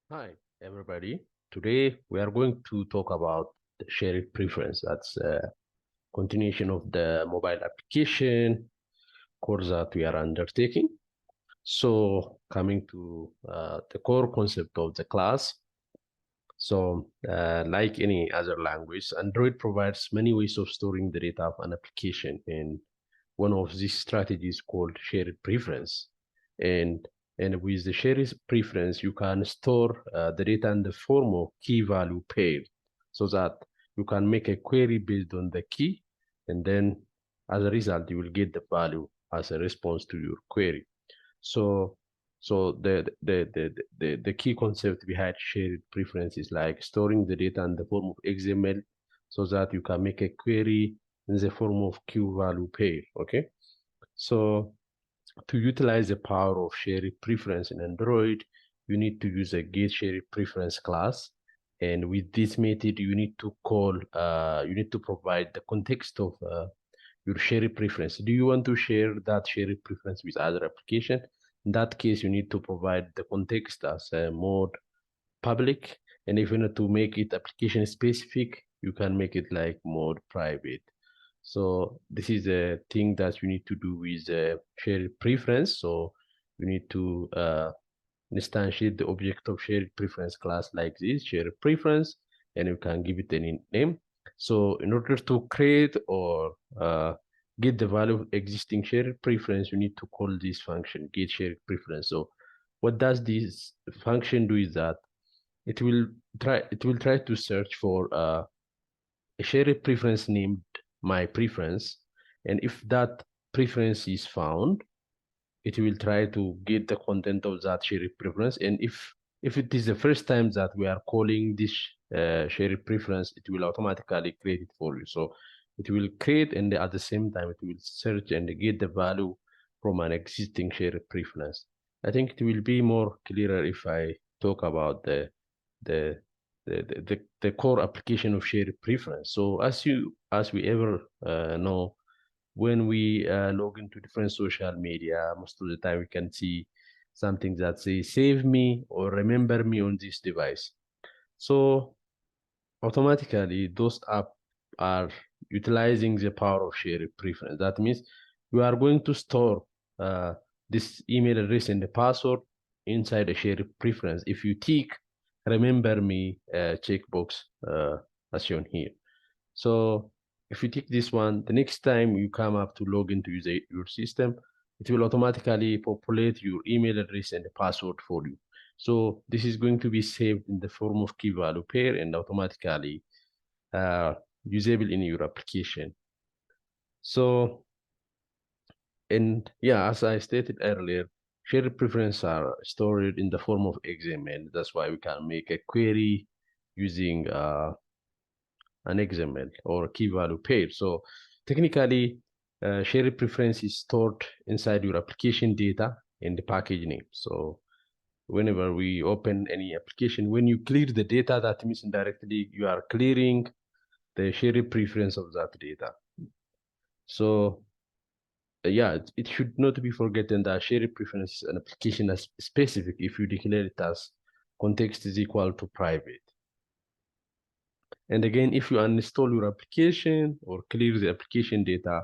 Hi, everybody. Today we are going to talk about the shared preference. That's a continuation of the mobile application course that we are undertaking. So, coming to the core concept of the class. So, like any other language, Android provides many ways of storing the data of an application, and one of these strategies called shared preference. And and with the shared preference, you can store the data in the form of key value pair, so that you can make a query based on the key, and then as a result, you will get the value as a response to your query. So the key concept behind shared preference is like storing the data in the form of XML so that you can make a query in the form of key value pair. Okay. So to utilize the power of shared preference in Android, you need to use a get shared preference class. And with this method, you need to provide the context of your shared preference. Do you want to share that shared preference with other application? In that case, you need to provide the context as a mode public. And if you need to make it application specific, you can make it like mode private. So this is a thing that you need to do with shared preference. So you need to instantiate the object of shared preference class like this, shared preference, and you can give it any name. So in order to create or get the value of existing shared preference, you need to call this function get shared preference. So what does this function do is that it will try to search for a shared preference named my preference, and if that preference is found, it will try to get the content of that shared preference. And if it is the first time that we are calling this shared preference, it will automatically create it for you. So it will create, and at the same time it will search and get the value from an existing shared preference. I think it will be more clearer if I talk about the the core application of shared preference. So as we ever know, when we log into different social media, most of the time we can see something that says save me or remember me on this device. So automatically those apps are utilizing the power of shared preference. That means you are going to store uh, this email address and the password inside a shared preference. If you tick remember me checkbox as shown here. So if you tick this one, the next time you come up to log into your system, it will automatically populate your email address and the password for you. So this is going to be saved in the form of key value pair and automatically uh, usable in your application. So, and yeah, as I stated earlier, shared preferences are stored in the form of XML. That's why we can make a query using an XML or key value pair. So technically, shared preference is stored inside your application data in the package name. So whenever we open any application, when you clear the data, that means indirectly you are clearing the shared preference of that data. So yeah, it should not be forgotten that shared preference is an application as specific if you declare it as context is equal to private. And again, if you uninstall your application or clear the application data,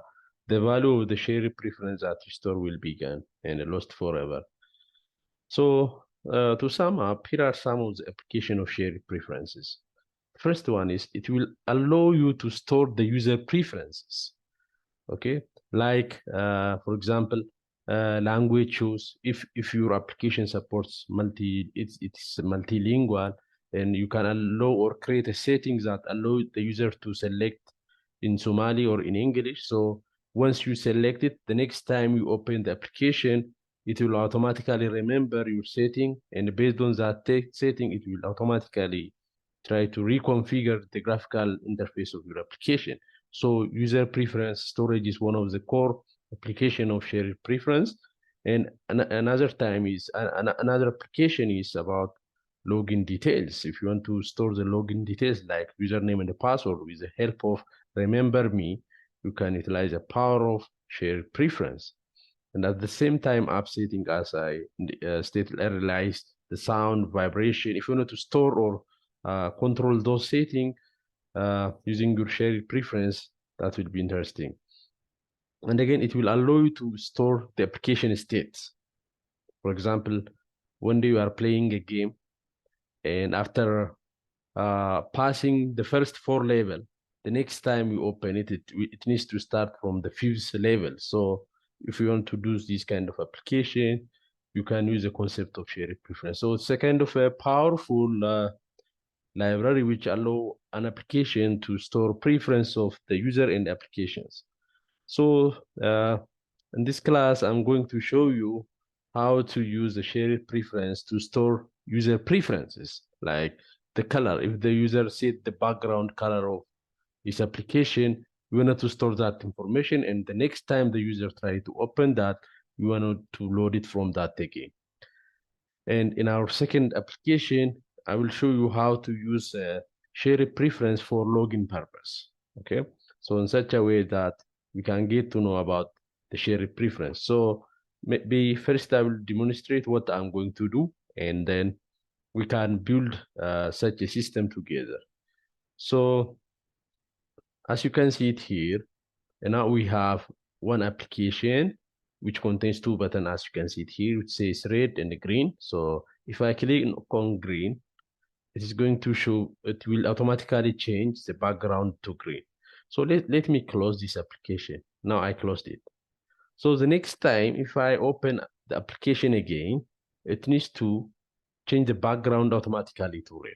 the value of the shared preference that you store will be gone and lost forever. So to sum up, here are some of the application of shared preferences. First one is it will allow you to store the user preferences. Okay, like for example, language choose. If your application supports it's multilingual, and you can allow or create a settings that allow the user to select in Somali or in English. So once you select it, the next time you open the application, it will automatically remember your setting, and based on that setting, it will automatically try to reconfigure the graphical interface of your application. So user preference storage is one of the core application of shared preference. And another time is another application is about login details. If you want to store the login details like username and the password with the help of remember me, you can utilize the power of shared preference. And at the same time, app setting, as I stated earlier, lies the sound, vibration. If you want to store or control those settings using your shared preference, that will be interesting. And again, it will allow you to store the application states. For example, one day you are playing a game, and after passing the first 4 levels, the next time you open it, it needs to start from the 5th level. So if you want to do this kind of application, you can use the concept of shared preference. So it's a kind of a powerful library which allow an application to store preference of the user and applications. So in this class, I'm going to show you how to use the shared preference to store user preferences, like the color. If the user set the background color of this application, you want to store that information, and the next time the user try to open that, you want to load it from that again. And in our second application, I will show you how to use shared preference for login purpose. Okay, so in such a way that we can get to know about the shared preference. So maybe first I will demonstrate what I'm going to do, and then we can build such a system together. So as you can see it here, and now we have one application which contains 2 buttons, as you can see it here, which says red and green. So if I click on green, it is going to show, it will automatically change the background to green. So let me close this application. Now I closed it. So the next time, if I open the application again, it needs to change the background automatically to red.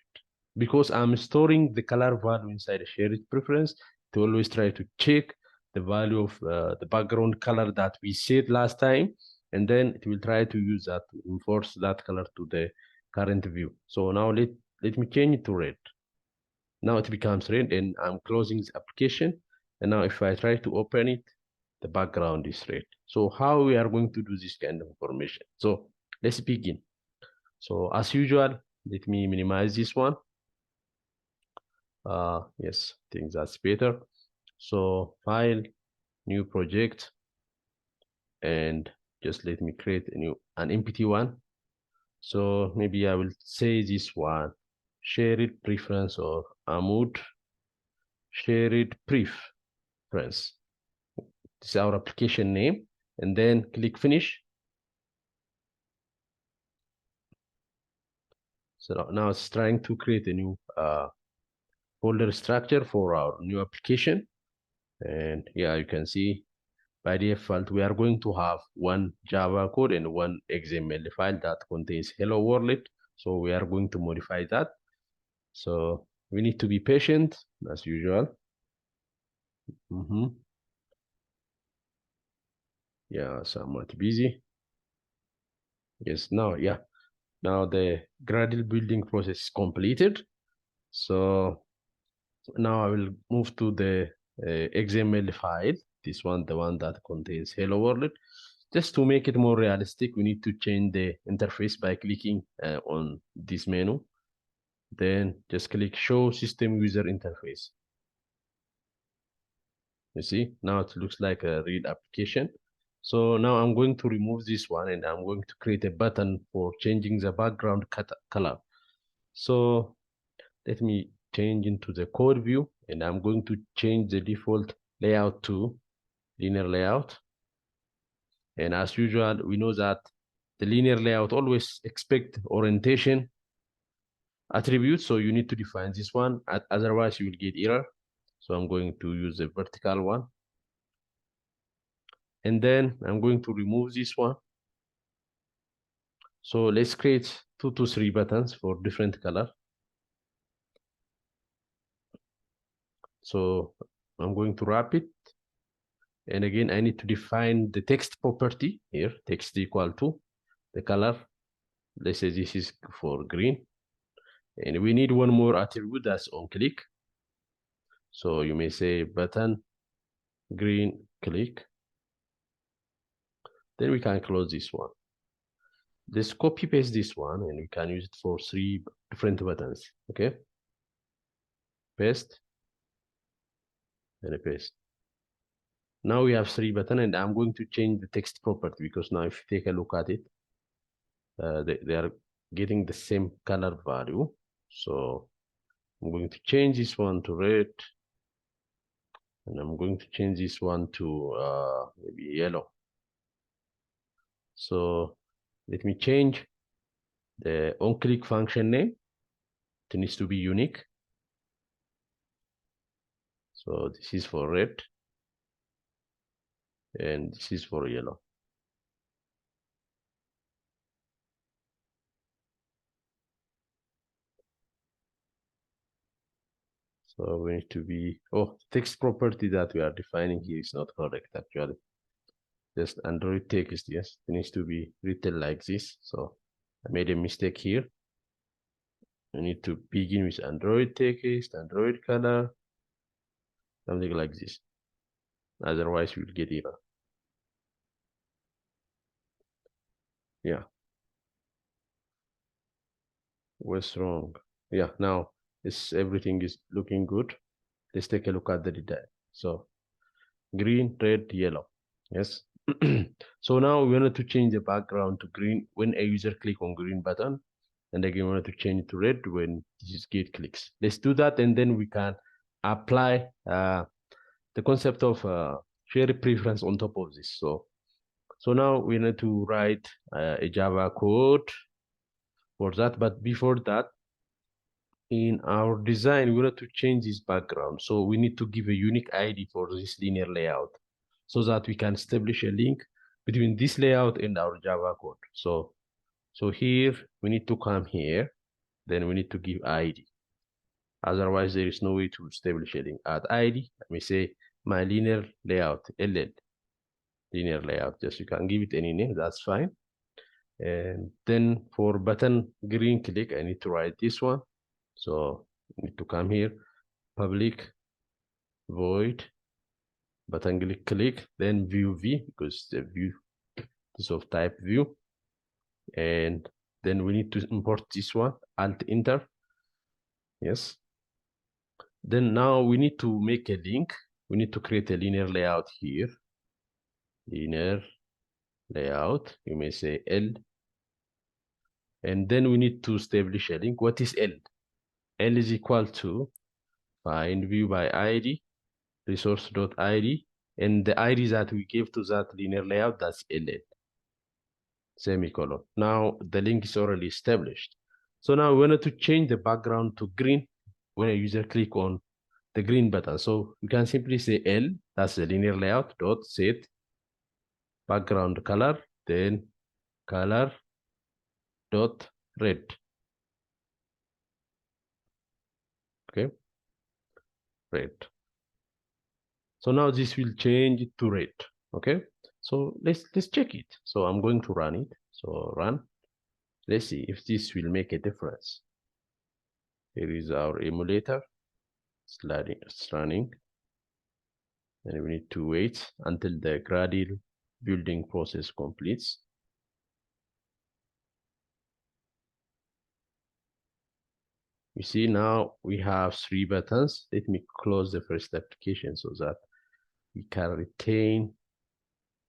Because I'm storing the color value inside a shared preference, to always try to check the value of the background color that we set last time, and then it will try to use that to enforce that color to the current view. So now let me change it to red. Now it becomes red, and I'm closing the application. And now if I try to open it, the background is red. So how we are going to do this kind of information? So let's begin. So as usual, let me minimize this one. Yes, I think that's better. So file, new project, and just let me create an empty one. So maybe I will say this one, shared preference, or Amud shared preference. This is our application name, and then click finish. So now it's trying to create a new folder structure for our new application. And yeah, you can see by default, we are going to have one Java code and one XML file that contains hello world. So we are going to modify that. So we need to be patient as usual. Yeah, somewhat busy. Yes, now the Gradle building process is completed. So now I will move to the XML file. This one, the one that contains hello world. Just to make it more realistic, we need to change the interface by clicking on this menu. Then just click show system user interface. You see, now it looks like a real application. So now I'm going to remove this one, and I'm going to create a button for changing the background color. So let me change into the code view, and I'm going to change the default layout to linear layout. And as usual, we know that the linear layout always expect orientation attribute, so you need to define this one, otherwise you will get error. So I'm going to use the vertical one, and then I'm going to remove this one. So let's create 2 to 3 buttons for different color. So I'm going to wrap it, and again I need to define the text property here, text equal to the color. Let's say this is for green, and we need one more attribute, that's on click. So you may say button green click. Then we can close this one. Let's copy paste this one, and we can use it for 3 different buttons. Okay, paste and paste. Now we have 3 buttons, and I'm going to change the text property, because now if you take a look at it, they are getting the same color value. So I'm going to change this one to red, and I'm going to change this one to maybe yellow. So let me change the onClick function name. It needs to be unique. So this is for red, and this is for yellow. So we need to be, oh, text property that we are defining here is not correct actually. Just Android text, yes, it needs to be written like this. So I made a mistake here. I need to begin with Android text, Android color, something like this. Otherwise we'll get error. Yeah. What's wrong? Yeah, now everything is looking good. Let's take a look at the data. So green, red, yellow. Yes. So now we wanted to change the background to green when a user click on green button, and again we wanted to change it to red when this gate clicks. Let's do that, and then we can apply the concept of shared preference on top of this. So now we need to write a Java code for that, but before that, in our design, we want to change this background. So we need to give a unique ID for this linear layout so that we can establish a link between this layout and our Java code. So here we need to come here, then we need to give ID. Otherwise, there is no way to establish a link. Add ID, let me say my linear layout, LL, linear layout. Just you can give it any name, that's fine. And then for button green click, I need to write this one. So I need to come here, public void button click, then view v, because the view is of type view. And then we need to import this one, alt enter. Yes. Then now we need to make a link. We need to create a linear layout here. Linear layout, you may say L. And then we need to establish a link. What is L? L is equal to find view by ID, resource.id, and the ID that we give to that linear layout, that's LL. Semicolon. Now the link is already established. So now we wanted to change the background to green when a user click on the green button. So we can simply say L, that's the linear layout, dot set background color, then color dot red. Okay, red. So now this will change it to red. Okay, so let's check it. So I'm going to run it. So run. Let's see if this will make a difference. Here is our emulator. It's running. And we need to wait until the Gradle building process completes. You see now we have 3 buttons. Let me close the first application so that we can retain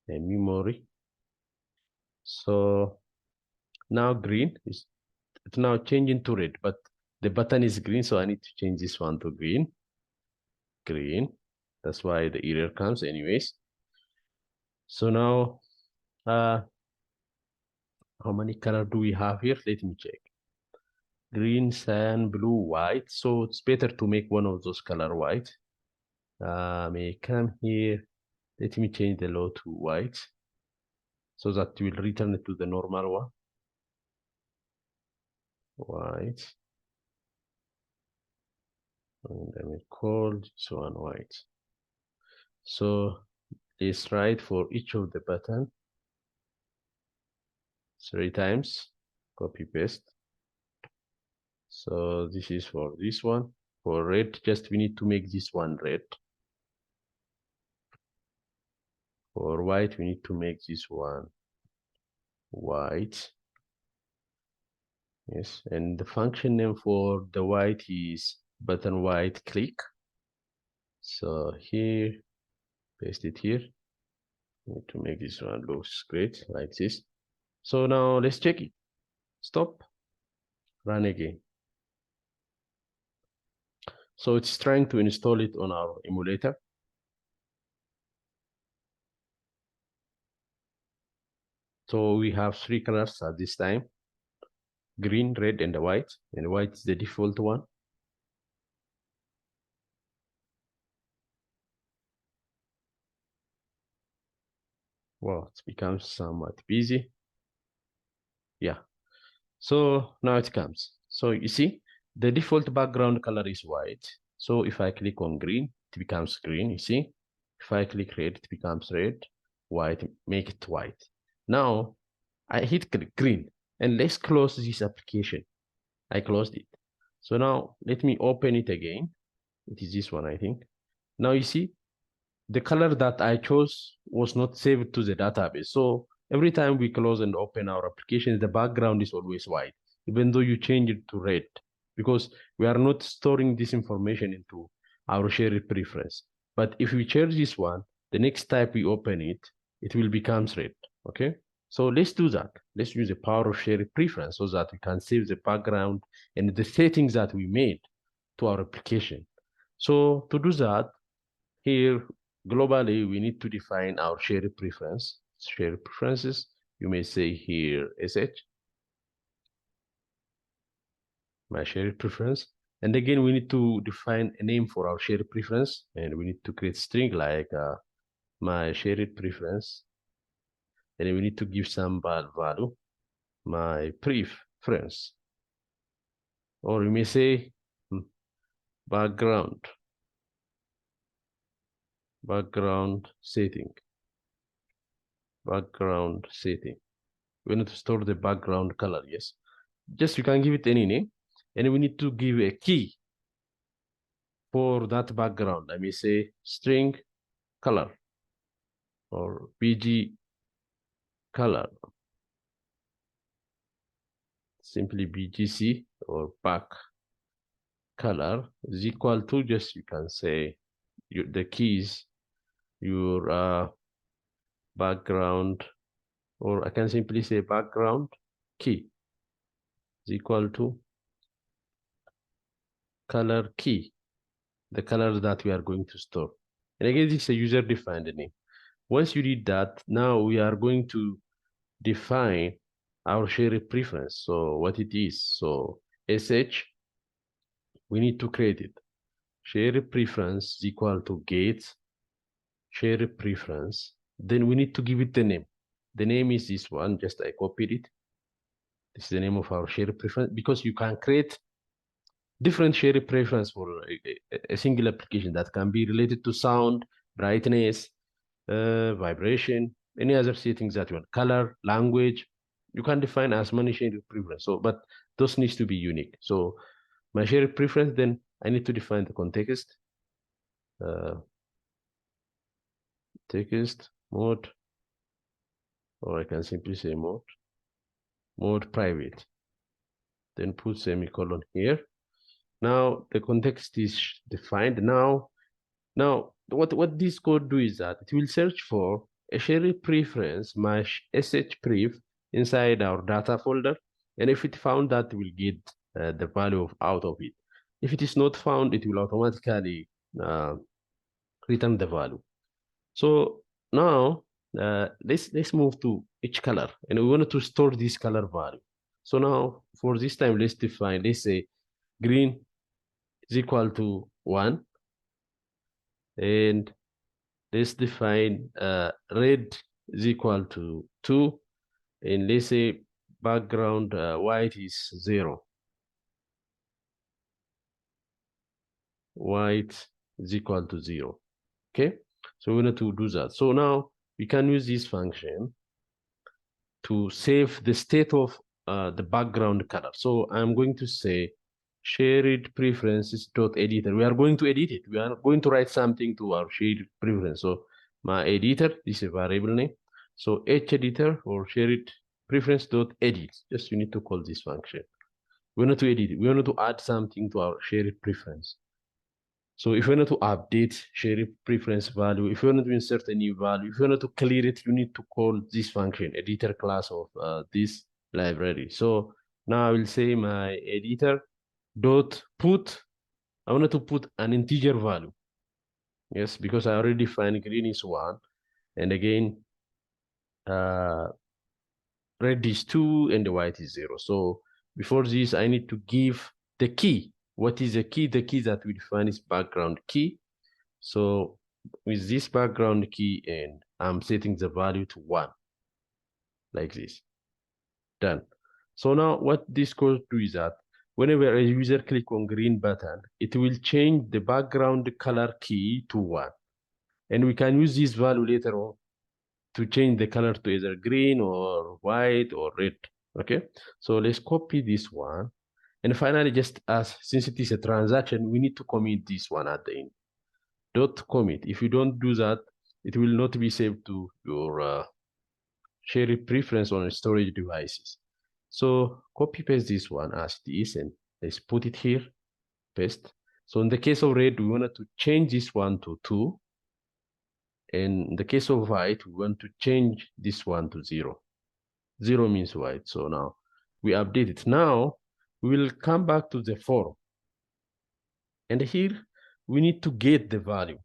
a memory. So now green is, it's now changing to red, but the button is green, so I need to change this one to green. Green. That's why the error comes anyways. So now how many color do we have here? Let me check. Green, cyan, blue, white. So it's better to make one of those color white. May come here. Let me change the law to white so that will return it to the normal one. White. And then we call this one white. So let's write for each of the button 3 times. Copy paste. So this is for this one. For red, just we need to make this one red. For white, we need to make this one white. Yes, and the function name for the white is button white click. So here, paste it here. Need to make this one looks great like this. So now let's check it. Stop. Run again. So it's trying to install it on our emulator. So we have three colors at this time: green, red, and white. And white is the default one. Well, it becomes somewhat busy. Yeah. So now it comes. So you see, the default background color is white. So if I click on green, it becomes green, you see. If I click red, it becomes red. White, make it white. Now, I hit click green. And let's close this application. I closed it. So now, let me open it again. It is this one, I think. Now you see, the color that I chose was not saved to the database. So every time we close and open our application, the background is always white, even though you change it to red, because we are not storing this information into our shared preference. But if we change this one, the next time we open it, it will become red, okay? So let's do that. Let's use the power of shared preference so that we can save the background and the settings that we made to our application. So to do that, here, globally, we need to define our shared preference. Shared preferences, you may say here SH, my shared preference. And again, we need to define a name for our shared preference, and we need to create string like my shared preference. And we need to give some value, my preference. Or you may say background setting. Background setting. We need to store the background color, yes. Just you can give it any name, and we need to give a key for that background. I may say string color or bg color, simply bgc or back color is equal to, just you can say the keys, your background, or I can simply say background key is equal to color key, the color that we are going to store. And again, this is a user-defined name. Once you did that, now we are going to define our shared preference. So what it is, so sh, we need to create it. Shared preference is equal to get shared preference. Then we need to give it the name. The name is this one, just I copied it. This is the name of our shared preference, because you can create different shared preference for a single application that can be related to sound, brightness, vibration, any other settings that you want, color, language. You can define as many shared preference. So, but those needs to be unique. So my shared preference, then I need to define the context, text mode, or I can simply say mode private, then put semicolon here. Now the context is defined. Now what this code do is that it will search for a shared preference, my shpref, inside our data folder, and if it found that, will get the value out of it. If it is not found, it will automatically return the value. So now let's move to each color, and we want to store this color value. So now for this time, let's define, let's say green is equal to 1, and let's define red is equal to 2, and let's say background white is 0. White is equal to 0. Okay, so we need to do that. So now we can use this function to save the state of the background color. So I'm going to say shared preferences dot editor. We are going to edit it. We are going to write something to our shared preference. So my editor, this is a variable name. So editor or shared preference dot edit. Just you need to call this function. We want to edit it. We want to add something to our shared preference. So if you want to update shared preference value, if you want to insert a new value, if you want to clear it, you need to call this function, editor class of this library. So Now I will say my editor dot put, I wanted to put an integer value. Yes, because I already defined green is 1. And again, red is 2 and the white is 0. So before this, I need to give the key. What is the key? The key that we define is background key. So with this background key, and I'm setting the value to 1, like this. Done. So now what this code do is that whenever a user click on green button, it will change the background color key to 1. And we can use this value later on to change the color to either green or white or red. Okay, so let's copy this one. And finally, just as since it is a transaction, we need to commit this one at the end. Dot commit. If you don't do that, it will not be saved to your shared preference on storage devices. So copy paste this one as it is, and let's put it here, paste. So in the case of red, we wanted to change this one to 2. And in the case of white, we want to change this one to 0. 0 means white. So now we update it. Now we will come back to the form. And here we need to get the value.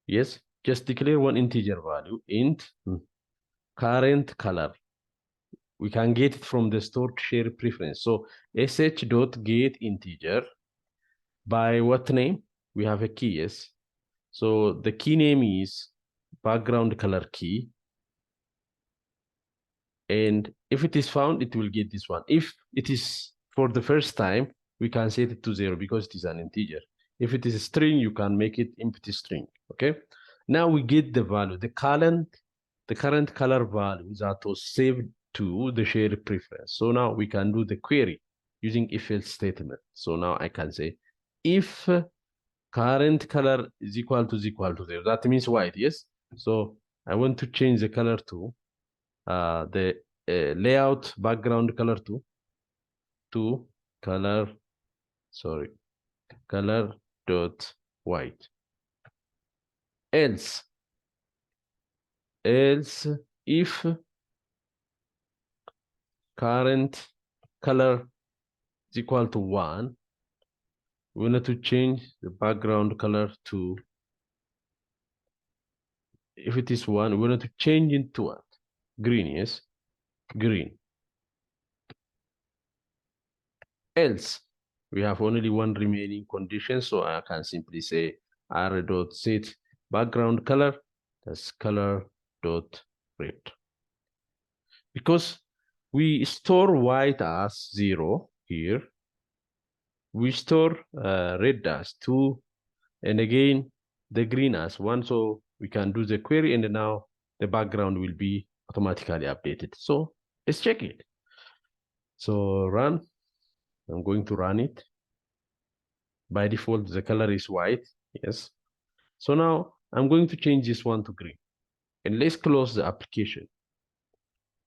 Yes, just declare one integer value, int current color. We can get it from the stored shared preference. So sh.get integer by what name? We have a key, yes. So the key name is background color key. And if it is found, it will get this one. If it is for the first time, we can set it to 0 because it is an integer. If it is a string, you can make it empty string. Okay. Now we get the value, the current color value that was saved to the shared preference. So now we can do the query using if-else statement. So now I can say if current color is equal to 0, that means white. Yes. So I want to change the color to the layout background color to color dot white. Else if current color is equal to 1, we need to change the background color to, if it is 1, we need to change it to what? Green. Yes, green. Else we have only one remaining condition, so I can simply say r.set background color, that's color dot red. Because we store white as 0 here, we store red as 2, and again the green as 1. So we can do the query, and now the background will be automatically updated. So let's check it. So run. I'm going to run it. By default, the color is white. Yes. So now I'm going to change this one to green. And let's close the application.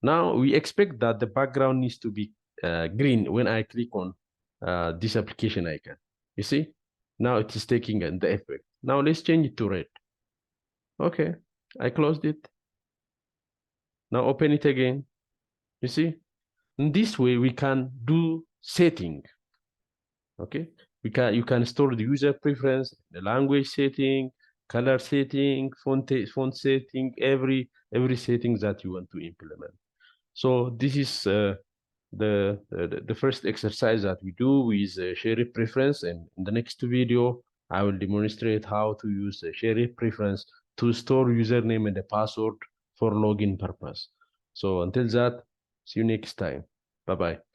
Now we expect that the background needs to be green when I click on this application icon. You see? Now it is taking the effect. Now let's change it to red. Okay. I closed it. Now open it again. You see? In this way, we can do setting. Okay. You can store the user preference, the language setting, color setting, font setting, every setting that you want to implement. So this is the first exercise that we do with shared preference, and in the next video I will demonstrate how to use shared preference to store username and the password for login purpose. So until that, see you next time. Bye bye.